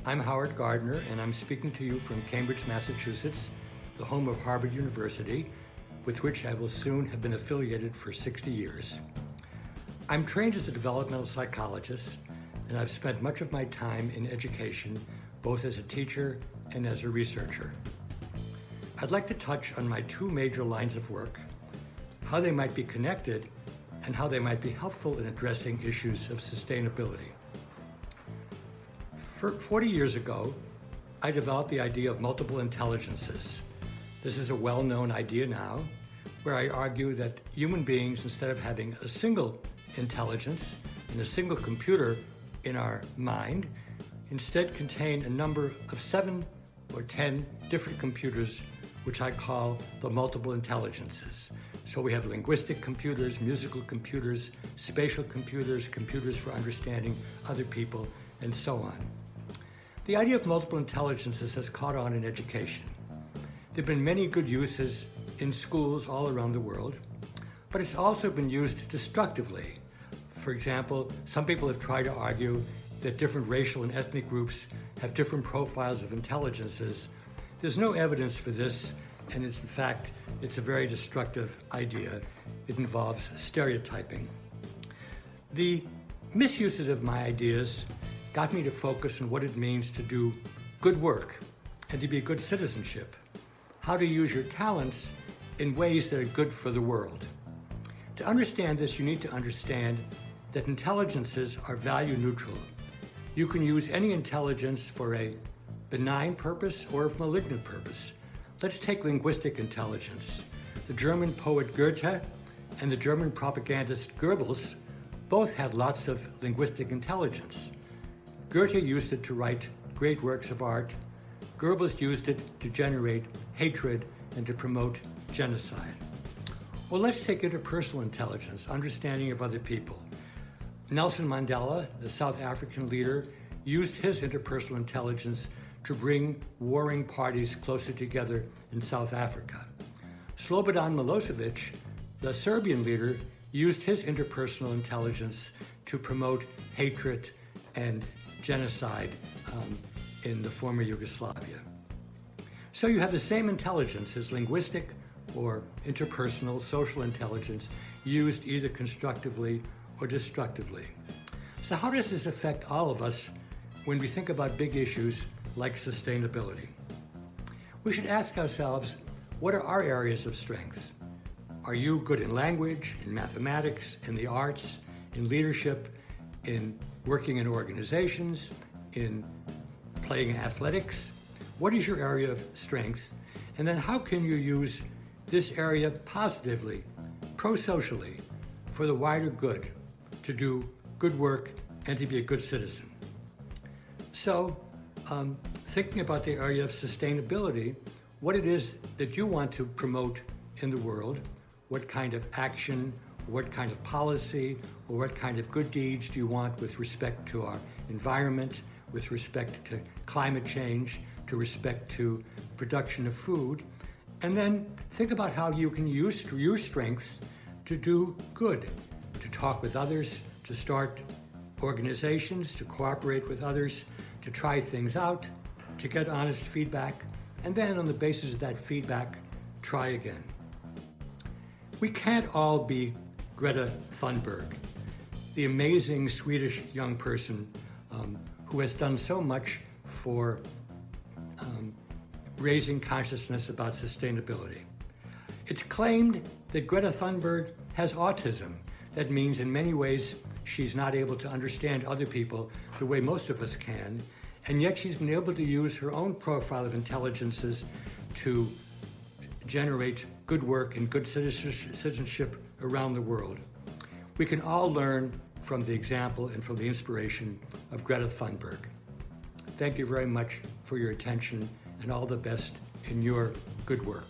I'm Howard Gardner, and I'm speaking to you from Cambridge, Massachusetts, the home of Harvard University, with which I will soon have been affiliated for 60 years. I'm trained as a developmental psychologist, and I've spent much of my time in education, both as a teacher and as a researcher. I'd like to touch on my two major lines of work, how they might be connected, and how they might be helpful in addressing issues of sustainability. 40 years ago, I developed the idea of multiple intelligences. This is a well-known idea now, where I argue that human beings, instead of having a single intelligence and a single computer in our mind, instead contain a number of 7 or 10 different computers, which I call the multiple intelligences. So we have linguistic computers, musical computers, spatial computers, computers for understanding other people, and so on. The idea of multiple intelligences has caught on in education. There have been many good uses in schools all around the world, but it's also been used destructively. For example, some people have tried to argue that different racial and ethnic groups have different profiles of intelligences. There's no evidence for this, and in fact, it's a very destructive idea. It involves stereotyping. The misuses of my ideas got me to focus on what it means to do good work and to be a good citizenship, how to use your talents in ways that are good for the world. To understand this, you need to understand that intelligences are value neutral. You can use any intelligence for a benign purpose or a malignant purpose. Let's take linguistic intelligence. The German poet Goethe and the German propagandist Goebbels both had lots of linguistic intelligence. Goethe used it to write great works of art. Goebbels used it to generate hatred and to promote genocide. Well, let's take interpersonal intelligence, understanding of other people. Nelson Mandela, the South African leader, used his interpersonal intelligence to bring warring parties closer together in South Africa. Slobodan Milosevic, the Serbian leader, used his interpersonal intelligence to promote hatred and genocide in the former Yugoslavia. So you have the same intelligence as linguistic or interpersonal social intelligence used either constructively or destructively. So how does this affect all of us when we think about big issues like sustainability? We should ask ourselves, what are our areas of strength? Are you good in language, in mathematics, in the arts, in leadership, in working in organizations, in playing athletics? What is your area of strength? And then how can you use this area positively, pro-socially, for the wider good, to do good work and to be a good citizen? So, thinking about the area of sustainability, what it is that you want to promote in the world, what kind of action, what kind of policy, or what kind of good deeds do you want with respect to our environment, with respect to climate change, to respect to production of food, and then think about how you can use your strengths to do good, to talk with others, to start organizations, to cooperate with others, to try things out, to get honest feedback, and then on the basis of that feedback, try again. We can't all be Greta Thunberg, the amazing Swedish young person who has done so much for raising consciousness about sustainability. It's claimed that Greta Thunberg has autism. That means in many ways she's not able to understand other people the way most of us can, and yet she's been able to use her own profile of intelligences to generate good work and good citizenship around the world. We can all learn from the example and from the inspiration of Greta Thunberg. Thank you very much for your attention and all the best in your good work.